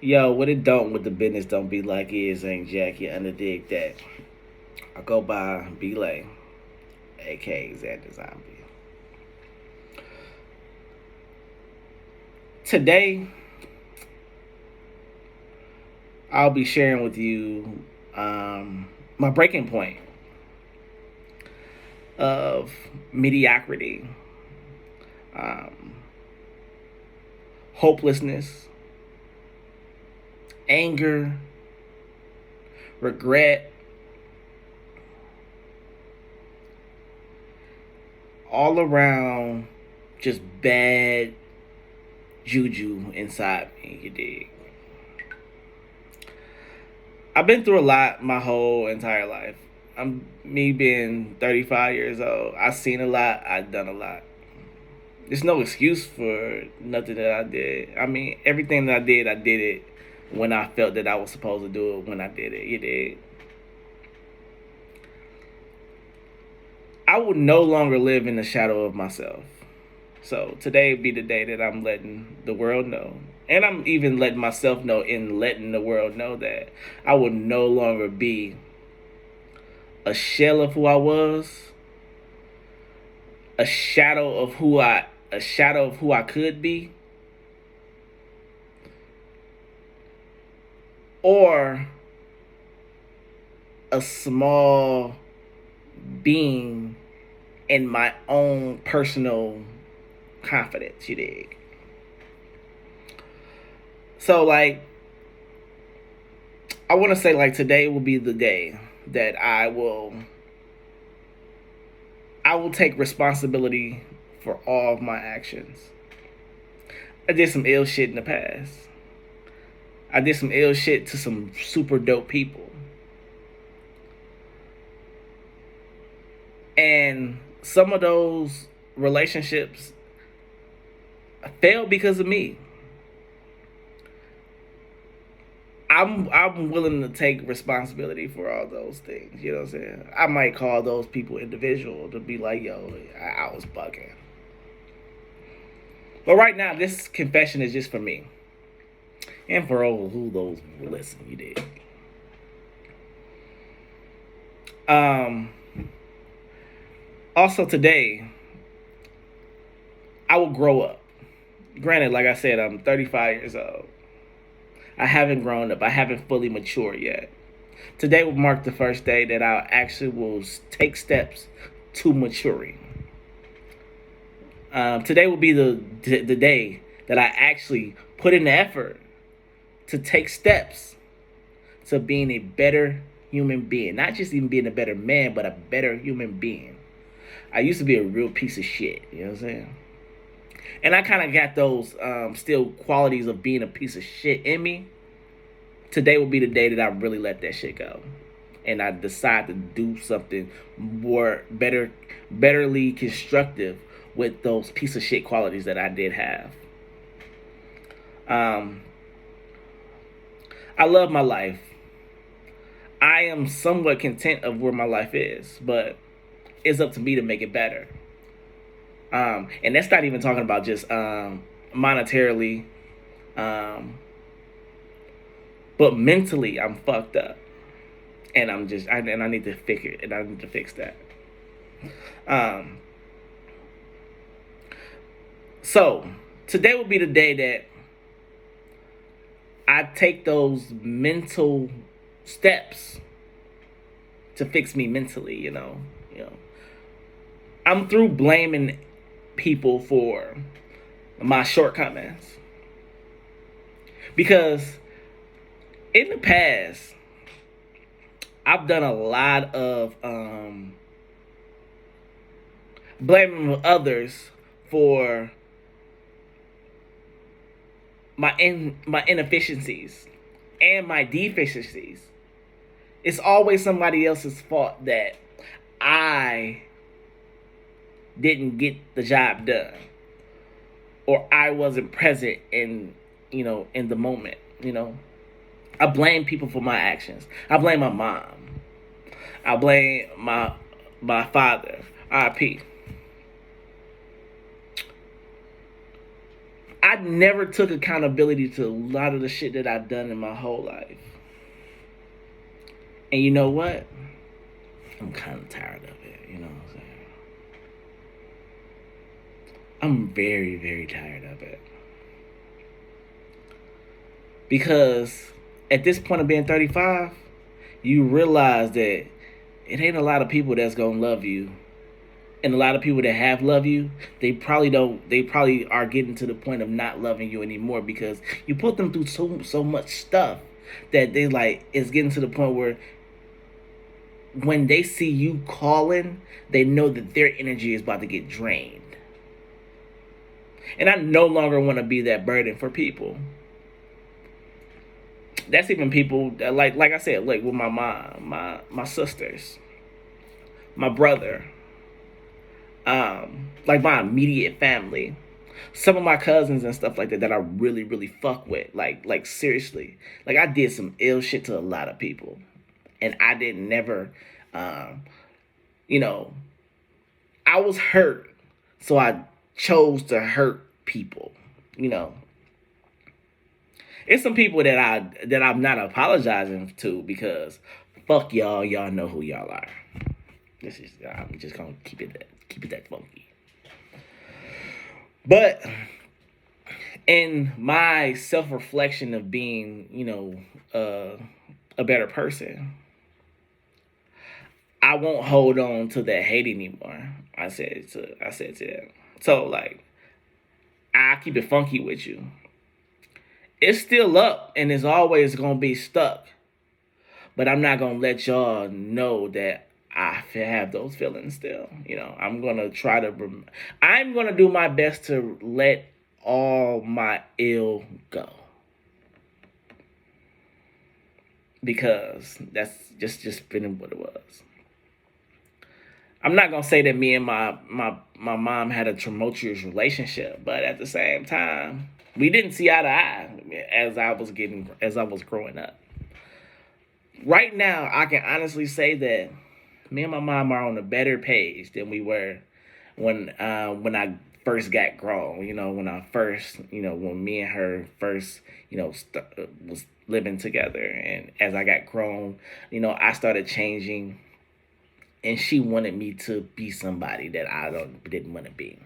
Yo, what it don't with the business don't be like is ain't Jack, you underdig that. I go by Belay, aka Xander Zombie. Today, I'll be sharing with you my breaking point of mediocrity, um, hopelessness, anger, regret, all around just bad juju inside me, you dig? I've been through a lot my whole entire life. I'm me being 35 years old. I've seen a lot, I've done a lot. There's no excuse for nothing that I did. I mean, everything that I did it when I felt that I was supposed to do it when I did it. You did. I would no longer live in the shadow of myself. So today would be the day that I'm letting the world know. And I'm even letting myself know and letting the world know that I will no longer be a shell of who I was, a shadow of who I could be, or a small being in my own personal confidence, you dig? So like I wanna say like today will be the day that I will take responsibility for all of my actions. I did some ill shit in the past. I did some ill shit to some super dope people. And some of those relationships failed because of me. I'm willing to take responsibility for all those things. You know what I'm saying? I might call those people individual to be like, yo, I was bugging. But right now, this confession is just for me and for all who those who listen. You did. Um. Also today, I will grow up. Granted, like I said, I'm 35 years old. I haven't grown up. I haven't fully matured yet. Today will mark the first day that I actually will take steps to maturing. Today will be the day that I actually put in the effort to take steps to being a better human being. Not just even being a better man, but a better human being. I used to be a real piece of shit. You know what I'm saying? And I kind of got those still qualities of being a piece of shit in me. Today will be the day that I really let that shit go, and I decide to do something more betterly constructive with those piece of shit qualities that I did have. Um, I love my life. I am somewhat content of where my life is, but it's up to me to make it better. And that's not even talking about just monetarily, um, but mentally I'm fucked up, and I need to fix it, and I need to fix that. Um, so today will be the day that I take those mental steps to fix me mentally. I'm through blaming people for my shortcomings, because in the past I've done a lot of blaming others for my inefficiencies and my deficiencies. It's always somebody else's fault that I didn't get the job done, or I wasn't present in the moment. I blame people for my actions. I blame my mom. I blame my father. RP. I never took accountability to a lot of the shit that I've done in my whole life. And you know what? I'm kind of tired of it. You know what I'm saying? I'm very, very tired of it. Because at this point of being 35, you realize that it ain't a lot of people that's gonna love you. And a lot of people that have loved you, they probably don't. They probably are getting to the point of not loving you anymore because you put them through so much stuff that they like. It's getting to the point where when they see you calling, they know that their energy is about to get drained. And I no longer want to be that burden for people. That's even people that like I said, like with my mom, my sisters, my brother, like my immediate family, some of my cousins and stuff like that that I really really fuck with, like seriously, like I did some ill shit to a lot of people, and I didn't never, um, you know, I was hurt, so I chose to hurt people, you know. It's some people that I'm not apologizing to because fuck y'all, y'all know who y'all are. This is I'm just gonna keep it that funky. But in my self reflection of being, a better person, I won't hold on to that hate anymore. I said to them. So like I keep it funky with you. It's still up and it's always gonna be stuck. But I'm not gonna let y'all know that I have those feelings still. You know, I'm gonna do my best to let all my ill go because that's just been what it was. I'm not gonna say that me and my mom had a tumultuous relationship, but at the same time, we didn't see eye to eye as I was growing up. Right now, I can honestly say that me and my mom are on a better page than we were when I first got grown. You know, when me and her first, was living together, and as I got grown, I started changing, and she wanted me to be somebody that didn't want to be.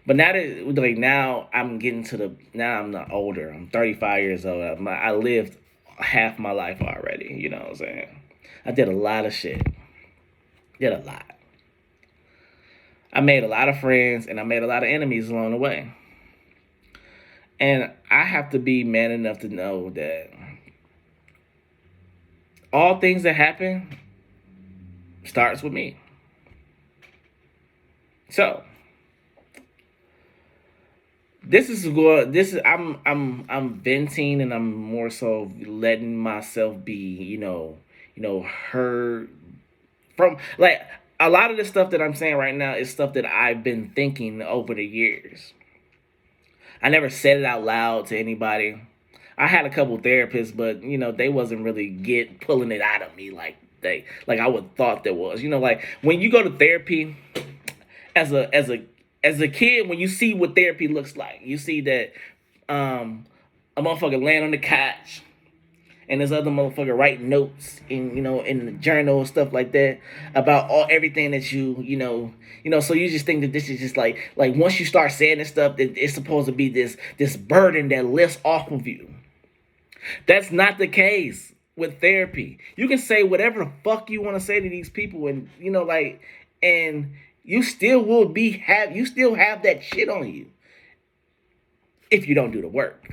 But now I'm not older. I'm 35 years old. I lived half my life already. You know what I'm saying? I did a lot of shit. Did a lot. I made a lot of friends and I made a lot of enemies along the way. And I have to be man enough to know that all things that happen starts with me. So I'm venting and I'm more so letting myself be, heard from like a lot of the stuff that I'm saying right now is stuff that I've been thinking over the years. I never said it out loud to anybody. I had a couple therapists, but they wasn't really pulling it out of me like I would thought there was. Like when you go to therapy as a kid, when you see what therapy looks like, you see that a motherfucker laying on the couch and this other motherfucker writing notes in the journal and stuff like that about everything that so you just think that this is just like once you start saying this stuff that it's supposed to be this burden that lifts off of you. That's not the case with therapy. You can say whatever the fuck you want to say to these people, and and you still you still have that shit on you if you don't do the work.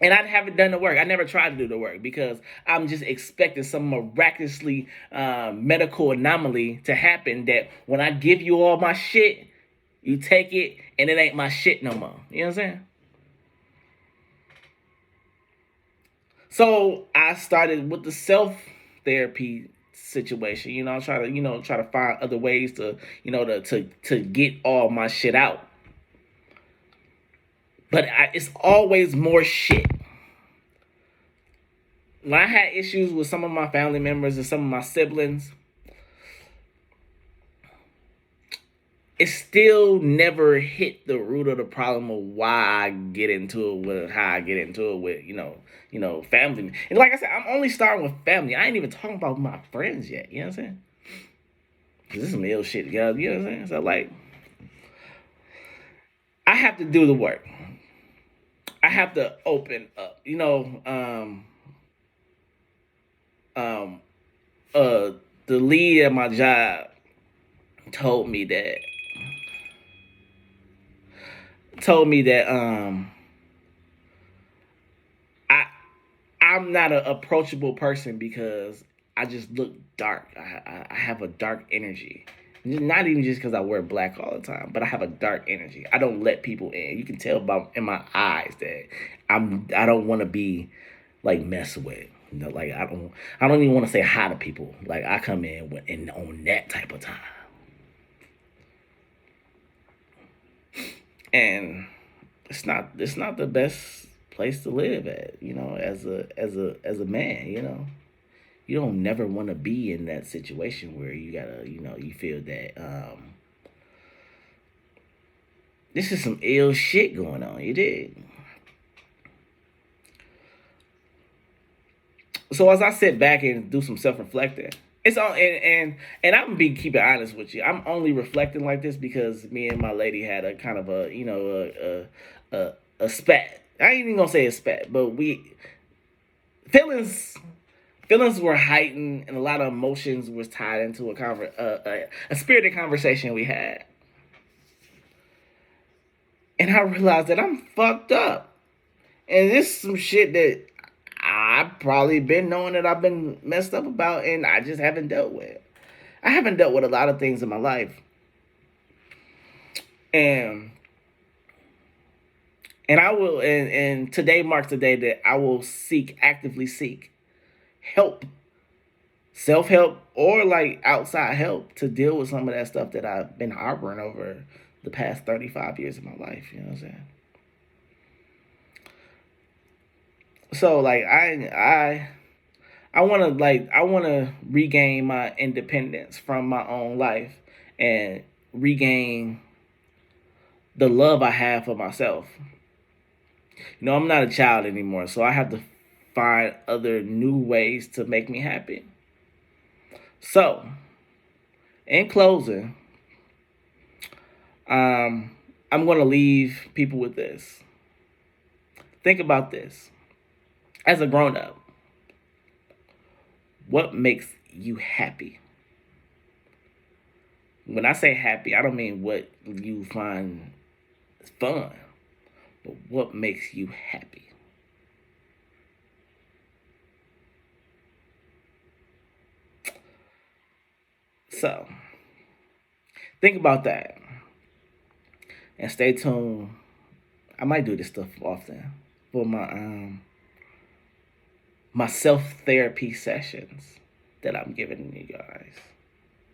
And I haven't done the work. I never tried to do the work because I'm just expecting some miraculously medical anomaly to happen that when I give you all my shit, you take it and it ain't my shit no more. You know what I'm saying? So I started with the self therapy situation. I try to find other ways to to get all my shit out. But it's always more shit. When I had issues with some of my family members and some of my siblings, it still never hit the root of the problem of why I get into it with how I get into it with family. And like I said, I'm only starting with family. I ain't even talking about my friends yet. You know what I'm saying? 'Cause this is some ill shit, guys. You know what I'm saying? So like, I have to do the work. I have to open up. Um, uh, the lead at my job told me that I I'm not an approachable person because I just look dark. I have a dark energy. Not even just because I wear black all the time, but I have a dark energy. I don't let people in. You can tell by in my eyes that I don't want to be like messed with. Like I don't even want to say hi to people. Like I come in on that type of time, and it's not the best place to live at. As a man. You don't never want to be in that situation where you gotta, you feel that this is some ill shit going on. You did. So as I sit back and do some self reflecting, it's all and I'm gonna be keeping honest with you. I'm only reflecting like this because me and my lady had a kind of a spat. I ain't even gonna say a spat, but we feelings feelings were heightened and a lot of emotions was tied into a spirited conversation we had, and I realized that I'm fucked up, and this is some shit that I've probably been knowing that I've been messed up about, and I just haven't dealt with. I haven't dealt with a lot of things in my life, and I will, and today marks the day that I will actively seek help, self help, or like outside help to deal with some of that stuff that I've been harboring over the past 35 years of my life. You know what I'm saying? So like I want to regain my independence from my own life and regain the love I have for myself. I'm not a child anymore, so I have to find other new ways to make me happy. So, in closing, I'm going to leave people with this. Think about this. As a grown up, what makes you happy? When I say happy, I don't mean what you find fun, but what makes you happy? So, think about that and stay tuned. I might do this stuff often for my self therapy sessions that I'm giving you guys.